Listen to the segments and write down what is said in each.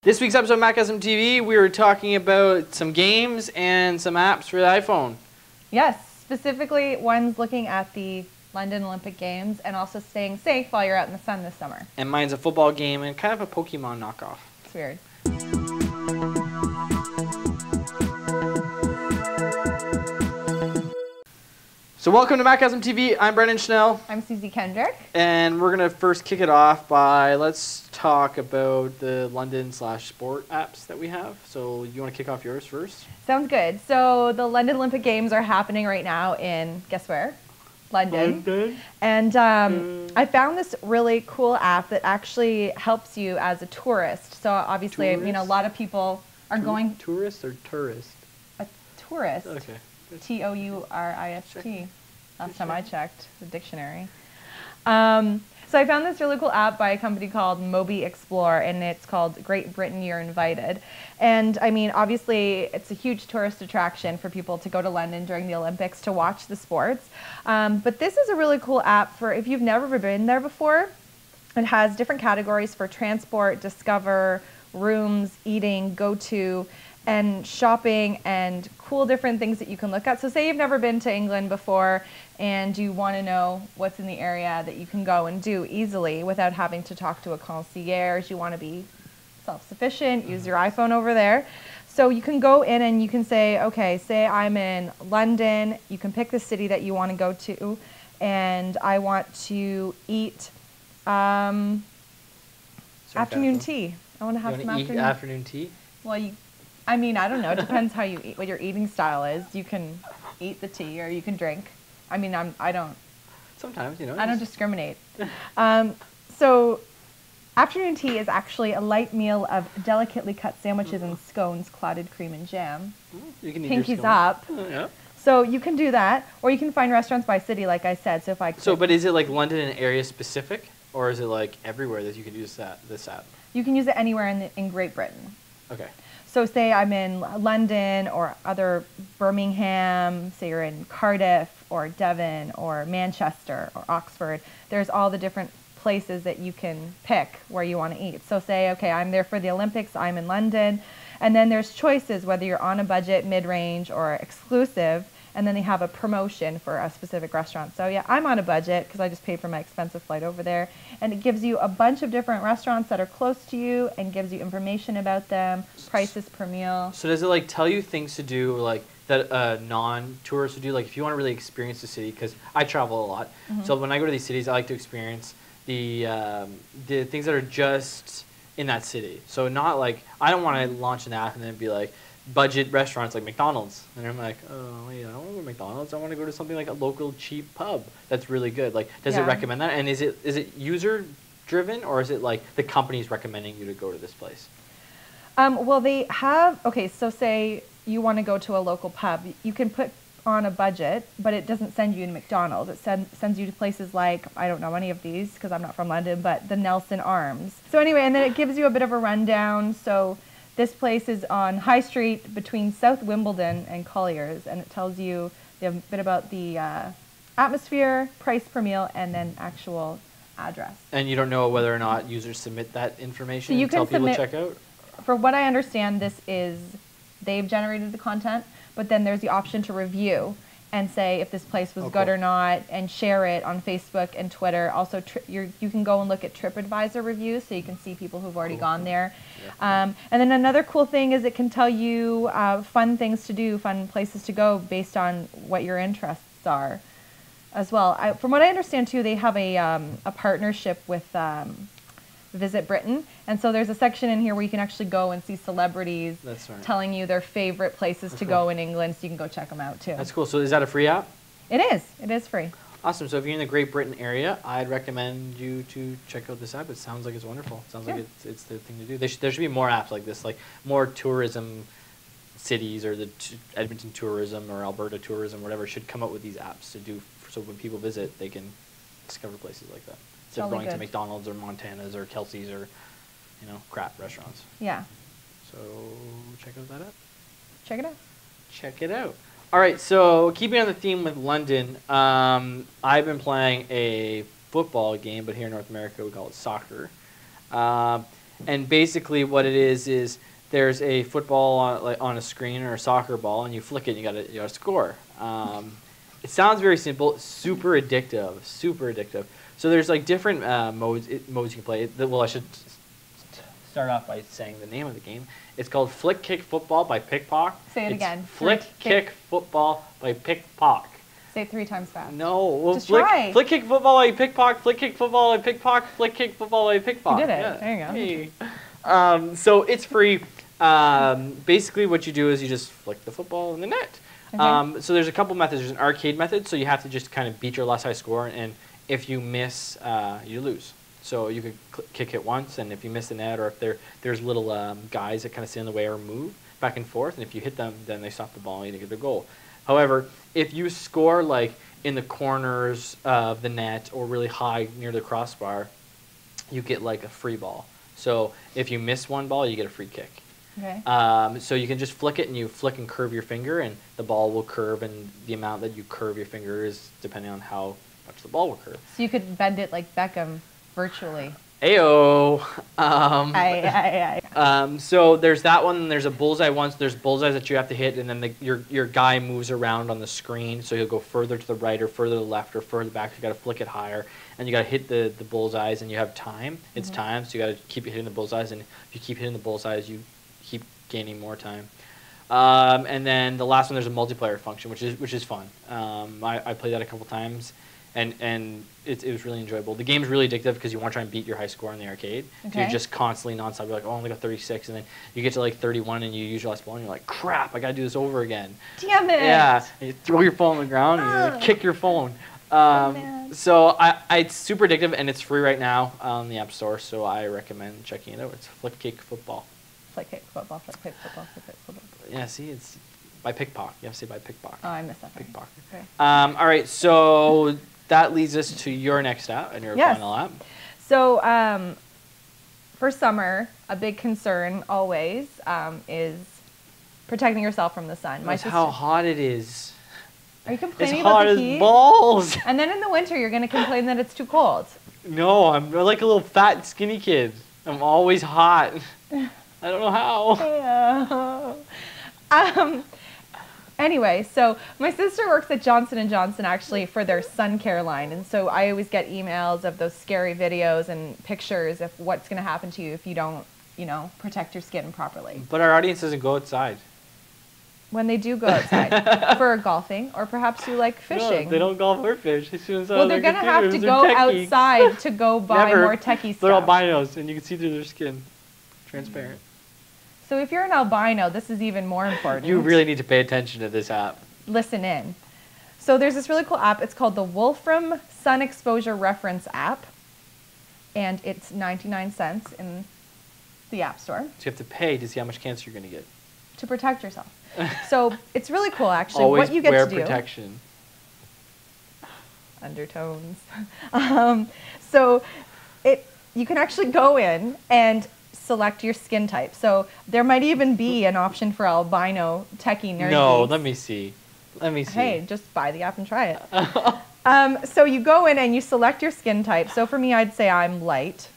This week's episode of Macgasm TV, we were talking about some games and some apps for the iPhone. Yes, specifically one's looking at the London Olympic Games and also staying safe while you're out in the sun this summer. And mine's a football game and kind of a Pokemon knockoff. It's weird. So welcome to Macgasm TV. I'm Brennan Schnell. I'm Suzy Kendrick. And we're going to first kick it off by, let's talk about the London/sport apps that we have. So you want to kick off yours first? Sounds good. So the London Olympic Games are happening right now in, guess where? London. And I found this really cool app that actually helps you as a tourist. So obviously, you know, a lot of people are going... Tourist or tourist? A tourist. Okay. Tourist. Last time I checked the dictionary. So I found this really cool app by a company called Moby Explore, and it's called Great Britain You're Invited. And I mean, obviously, it's a huge tourist attraction for people to go to London during the Olympics to watch the sports. But this is a really cool app for if you've never been there before. It has different categories for transport, discover, rooms, eating, go to, and shopping, and cool different things that you can look at. So say you've never been to England before and you want to know what's in the area that you can go and do easily without having to talk to a concierge. You want to be self-sufficient, use your iPhone over there. So you can go in and you can say, okay, say I'm in London. You can pick the city that you want to go to, and I want to eat afternoon tea. I want to have some afternoon tea? Well, I mean, I don't know. It depends how you eat, what your eating style is. You can eat the tea or you can drink. I mean, I don't. Sometimes, you know. I don't discriminate. So afternoon tea is actually a light meal of delicately cut sandwiches and scones, clotted cream and jam. You can eat Pinkies up. Yeah. So you can do that, or you can find restaurants by city, like I said. So if I but is it like London and area specific, or is it like everywhere that you can use this app? You can use it anywhere in Great Britain. Okay. So say I'm in London or other Birmingham, say you're in Cardiff or Devon or Manchester or Oxford. There's all the different places that you can pick where you want to eat. So say, okay, I'm there for the Olympics, I'm in London. And then there's choices whether you're on a budget, mid-range, or exclusive. And then they have a promotion for a specific restaurant. So yeah, I'm on a budget because I just paid for my expensive flight over there. And it gives you a bunch of different restaurants that are close to you and gives you information about them, prices per meal. So does it like tell you things to do like that non-tourists would do? Like if you want to really experience the city, because I travel a lot. So when I go to these cities, I like to experience the things that are just in that city. So not like, I don't want to launch an app and then be like, budget restaurants like McDonald's, and I'm like, oh wait, I don't want to go to McDonald's. I want to go to something like a local cheap pub that's really good. Like, does it recommend that? And is it user driven, or is it like the company's recommending you to go to this place? Well, they have, okay, so say you want to go to a local pub, you can put on a budget, but it doesn't send you to McDonald's. It sends you to places like, I don't know any of these because I'm not from London, but the Nelson Arms. So anyway, and then it gives you a bit of a rundown. So this place is on High Street between South Wimbledon and Colliers, and it tells you a bit about the atmosphere, price per meal, and then actual address. And you don't know whether or not users submit that information so you and tell people to check out? For what I understand, this is, they've generated the content, but then there's the option to review and say if this place was good or not, and share it on Facebook and Twitter. Also, you can go and look at TripAdvisor reviews, so you can see people who've already gone there. Yeah. And then another cool thing is it can tell you fun things to do, fun places to go based on what your interests are as well. From what I understand, too, they have a partnership with Visit Britain. And so there's a section in here where you can actually go and see celebrities telling you their favorite places to go in England, so you can go check them out too. That's cool. So is that a free app? It is. It is free. Awesome. So if you're in the Great Britain area, I'd recommend you to check out this app. It sounds like it's wonderful. It sounds like it's the thing to do. There should be more apps like this, like more tourism cities, or the Edmonton tourism or Alberta tourism, whatever, should come up with these apps to do, so when people visit, they can discover places like that. Instead of going to McDonald's or Montana's or Kelsey's or, you know, crap restaurants. Yeah. So check out that app. Check it out. Check it out. All right, so keeping on the theme with London, I've been playing a football game, but here in North America we call it soccer. And basically what it is there's a football on a screen or a soccer ball, and you flick it and you gotta score. It sounds very simple, super addictive, super addictive. So there's like different modes you can play. Well, I should start off by saying the name of the game. It's called FlickKick Football by PickPock. Say it again. FlickKick Football by PickPock. Say it 3 times fast. No. Well, just try. FlickKick Football by PickPock, FlickKick Football by PickPock, FlickKick Football by PickPock. You did it. Yeah. There you go. Hey. So it's free. Basically what you do is you just flick the football in the net. Okay. So there's a couple methods. There's an arcade method, so you have to just kind of beat your last high score, and if you miss, you lose. So you could kick it once, and if you miss the net, or if there's little guys that kind of sit in the way or move back and forth, and if you hit them, then they stop the ball and you get the goal. However, if you score like in the corners of the net or really high near the crossbar, you get like a free ball. So if you miss one ball, you get a free kick. Okay. So you can just flick it, and you flick and curve your finger, and the ball will curve, and the amount that you curve your finger is depending on how much the ball will curve. So you could bend it like Beckham virtually. Ayo. Aye. So there's that one, and there's a bullseye one. So there's bullseyes that you have to hit, and then your guy moves around on the screen, so he'll go further to the right or further to the left or further back. So you got to flick it higher, and you got to hit the bullseyes, and you have time. It's time, so you got to keep hitting the bullseyes, and if you keep hitting the bullseyes, you keep gaining more time. And then the last one, there's a multiplayer function, which is fun. I played that a couple times. And it was really enjoyable. The game's really addictive because you want to try and beat your high score in the arcade. Okay. So you're just constantly nonstop. You're like, oh, I only got 36, and then you get to like 31, and you use your last ball, and you're like, crap, I got to do this over again. Damn it! Yeah, and you throw your phone on the ground, and you kick your phone. So it's super addictive, and it's free right now on the App Store, so I recommend checking it out. It's FlickKick Football. FlickKick Football, FlickKick Football, FlickKick Football. Yeah, see, it's by PickPock. You have to say by PickPock. Oh, I missed that. PickPock. Okay. All right, so that leads us to your next app and your final app. So for summer, a big concern always is protecting yourself from the sun. That's how hot it is. Are you complaining it's about hot the as heat? Balls. And then in the winter, you're going to complain that it's too cold. No, I'm like a little fat, skinny kid. I'm always hot. I don't know how. Anyway, so my sister works at Johnson & Johnson actually for their sun care line, and so I always get emails of those scary videos and pictures of what's going to happen to you if you don't, protect your skin properly. But our audience doesn't go outside. When they do go outside for golfing, or perhaps you like fishing. No, they don't golf or fish. Well, they're going to have to go outside to go buy more techie stuff. They're albinos, and you can see through their skin. Transparent. So if you're an albino, this is even more important. You really need to pay attention to this app. Listen in. So there's this really cool app. It's called the Wolfram Sun Exposure Reference app. And it's 99 cents in the App Store. So you have to pay to see how much cancer you're going to get. To protect yourself. So it's really cool, actually. Always what you get wear to do. protection. Undertones. So you can actually go in and select your skin type. So there might even be an option for albino techie nerds. No, let me see. Let me see. Hey, just buy the app and try it. So you go in and you select your skin type. So for me, I'd say I'm light,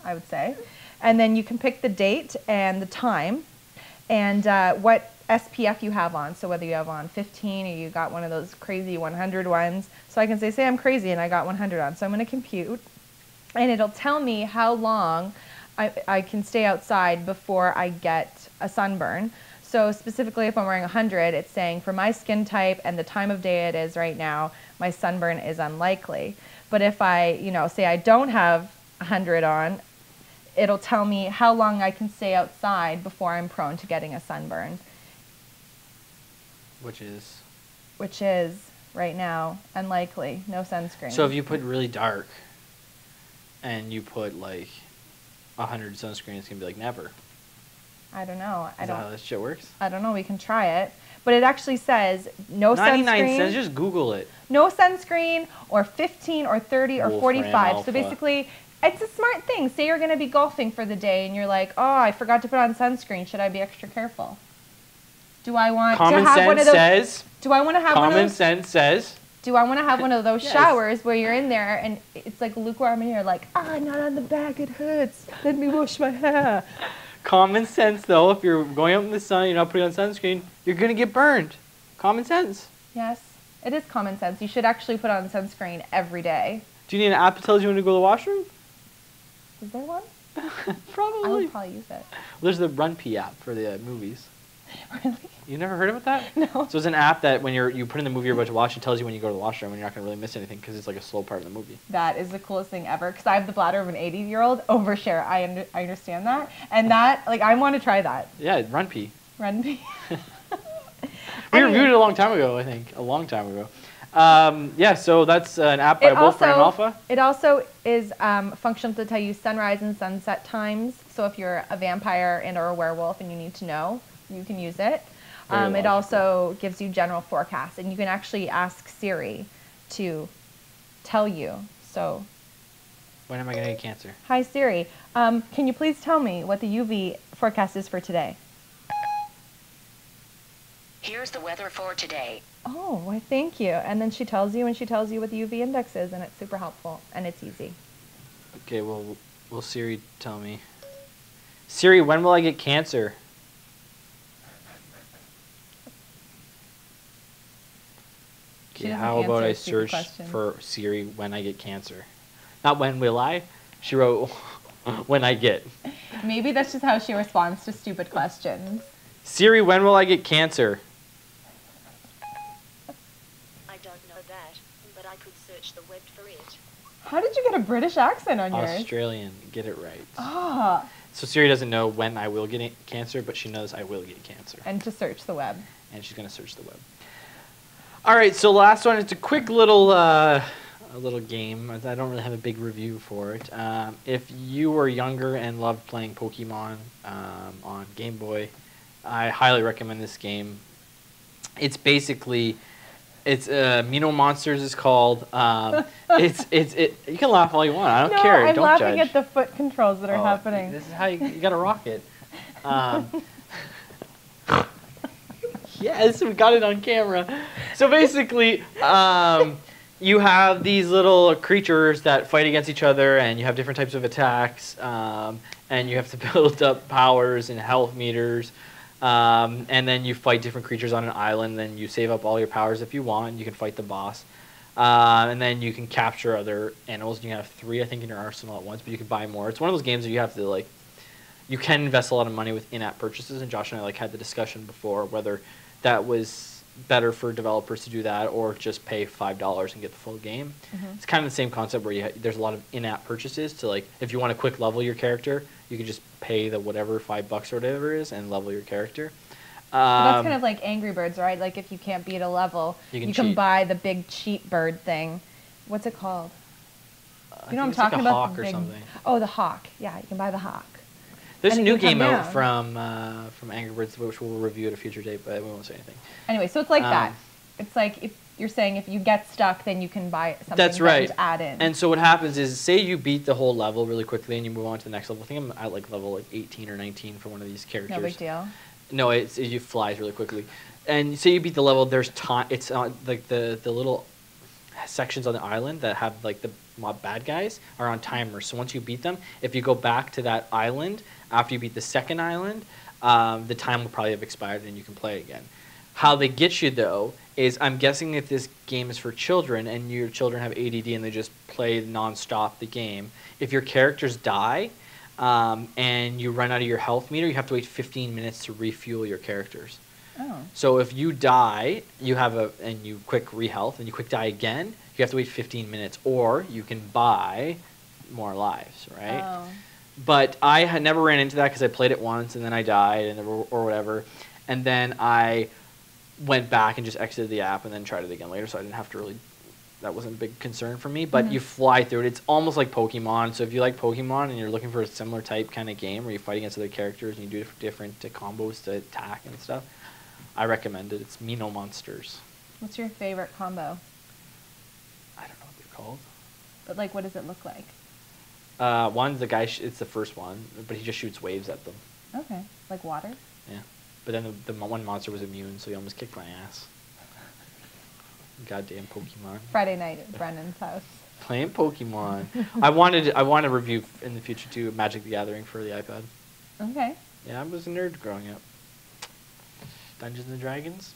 I would say. And then you can pick the date and the time and what SPF you have on. So whether you have on 15 or you got one of those crazy 100 ones. So I can say I'm crazy and I got 100 on. So I'm going to compute. And it'll tell me how long I can stay outside before I get a sunburn. So specifically if I'm wearing 100, it's saying for my skin type and the time of day it is right now, my sunburn is unlikely. But if I, say I don't have 100 on, it'll tell me how long I can stay outside before I'm prone to getting a sunburn. Which is? Which is, right now, unlikely. No sunscreen. So if you put really dark and you put like 100 sunscreen, it's going to be like never. I don't know. Is that how this shit works? I don't know. We can try it. But it actually says no 99 sunscreen. cents, just Google it. No sunscreen or 15 or 30 or Wolfram 45. Alpha. So basically, it's a smart thing. Say you're going to be golfing for the day and you're like, oh, I forgot to put on sunscreen. Should I be extra careful? Do I want to have one of those? Says, do I want to have one of those? Common sense says. do I want to have one of those Yes. showers where you're in there and it's like lukewarm and you're like, not on the back, it hurts. Let me wash my hair. Common sense, though. If you're going out in the sun, you're not putting on sunscreen, you're going to get burned. Common sense. Yes, it is common sense. You should actually put on sunscreen every day. Do you need an app that tells you when to go to the washroom? Is there one? Probably. I would probably use it. Well, there's the RunPee app for the movies. Really? You never heard about that? No. So it's an app that when you put in the movie you're about to watch, it tells you when you go to the washroom and you're not going to really miss anything because it's like a slow part of the movie. That is the coolest thing ever because I have the bladder of an 80-year-old. Overshare. I understand that. And that, like, I want to try that. Yeah, RunPee. RunPee. We reviewed it a long time ago, I think. A long time ago. Yeah, so that's an app by Wolfram Alpha. It also is functional to tell you sunrise and sunset times. So if you're a vampire and or a werewolf and you need to know, you can use it. It also gives you general forecasts, and you can actually ask Siri to tell you. So, when am I going to get cancer? Hi Siri, can you please tell me what the UV forecast is for today? Here's the weather for today. Oh, why thank you. And then she tells you, and she tells you what the UV index is, and it's super helpful, and it's easy. Okay, well, will Siri tell me? Siri, when will I get cancer? Okay, how about I search for Siri when I get cancer? Not when will I. She wrote when I get. Maybe that's just how she responds to stupid questions. Siri, when will I get cancer? I don't know that, but I could search the web for it. How did you get a British accent on yours? Australian, get it right. Ah. So Siri doesn't know when I will get cancer, but she knows I will get cancer. And to search the web. And she's going to search the web. All right, so last one. It's a quick little a little game. I don't really have a big review for it. If you were younger and loved playing Pokemon on Game Boy, I highly recommend this game. It's basically, Mino Monsters is called. You can laugh all you want. I don't care. I'm don't laughing judge. at the foot controls that are happening. This is how you got to rock it. Yes, we got it on camera. So basically, you have these little creatures that fight against each other, and you have different types of attacks, and you have to build up powers and health meters. And then you fight different creatures on an island, then you save up all your powers if you want, and you can fight the boss. And then you can capture other animals. You can have 3, I think, in your arsenal at once, but you can buy more. It's one of those games that you have to, like, you can invest a lot of money with in-app purchases, and Josh and I, like, had the discussion before whether that was better for developers to do that or just pay $5 and get the full game. Mm-hmm. It's kind of the same concept where there's a lot of in-app purchases to, like, if you want to quick level your character, you can just pay the whatever $5 or whatever it is and level your character. That's kind of like Angry Birds, right? Like if you can't beat a level, you can buy the big cheat bird thing. What's it called? You know what I'm talking about? Hawk or something. Oh, the hawk. Yeah, you can buy the hawk. There's a new game out from Angry Birds, which we'll review at a future date, but we won't say anything. Anyway, so it's like that. It's like if you're saying if you get stuck, then you can buy something that's right. To add in. And so what happens is, say you beat the whole level really quickly and you move on to the next level. I think I'm at like level 18 or 19 for one of these characters. No big deal. No, it flies really quickly. And say you beat the level, there's time. It's like the little sections on the island that have like the bad guys are on timers. So once you beat them, if you go back to that island after you beat the second island, the time will probably have expired and you can play again. How they get you though is, I'm guessing if this game is for children and your children have ADD and they just play nonstop the game, if your characters die and you run out of your health meter, you have to wait 15 minutes to refuel your characters. Oh. So if you die, and you quick rehealth, and you quick die again, you have to wait 15 minutes, or you can buy more lives, right? Oh. But I had never ran into that because I played it once and then I died or whatever, and then I went back and just exited the app and then tried it again later, so I didn't have to really. That wasn't a big concern for me, but you fly through it. It's almost like Pokemon. So if you like Pokemon and you're looking for a similar type kind of game where you fight against other characters and you do different combos to attack and stuff, I recommend it. It's Mino Monsters. What's your favorite combo? I don't know what they're called. But like, what does it look like? One, the guy, it's the first one, but he just shoots waves at them. Okay, like water? Yeah. But then the one monster was immune, so he almost kicked my ass. Goddamn Pokemon. Friday night at Brennan's house. Playing Pokemon. I want to review in the future too Magic the Gathering for the iPad. Okay. Yeah, I was a nerd growing up. Dungeons and Dragons.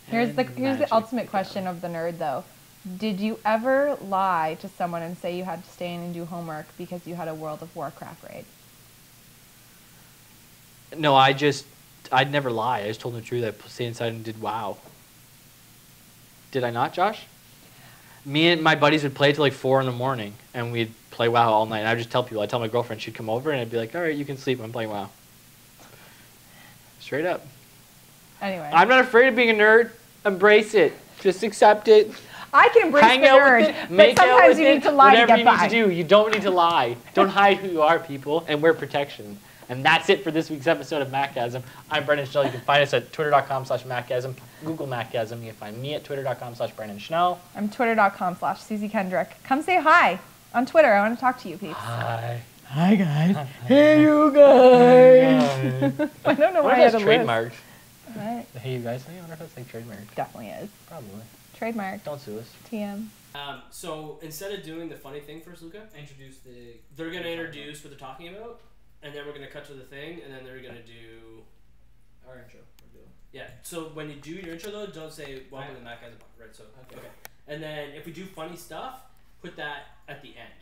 Here's the Magic ultimate the question Gathering. of the nerd though. Did you ever lie to someone and say you had to stay in and do homework because you had a World of Warcraft raid? No, I'd never lie. I just told them the truth. I stayed inside and did WoW. Did I not, Josh? Me and my buddies would play till like 4 in the morning, and we'd play WoW all night. And I'd just tell people. I'd tell my girlfriend she'd come over, and I'd be like, "All right, you can sleep. I'm playing WoW." Straight up. Anyway. I'm not afraid of being a nerd. Embrace it. Just accept it. I can embrace Hang the out nerd, with it. but Make out sometimes with you it. need to lie to Whatever get you by. need to do. You don't need to lie. Don't hide who you are, people, and wear protection. And that's it for this week's episode of Macgasm. I'm Brennan Schnell. You can find us at twitter.com/Macgasm. Google Macgasm. You can find me at twitter.com/Brennan Schnell. I'm twitter.com/Suzy Kendrick. Come say hi on Twitter. I want to talk to you, peeps. Hi. Hi, guys. Hey, you guys. I don't know why I had a list. Trademarked. Right. Hey, you guys. I wonder if that's like trademarked. Definitely is. Probably. Trademark. Don't sue us. TM. So instead of doing the funny thing first, Luca, they're gonna introduce what they're talking about, and then we're gonna cut to the thing, and then they're gonna do Our intro. yeah. So when you do your intro though, don't say welcome to Macgasm, right? So okay. And then if we do funny stuff, put that at the end.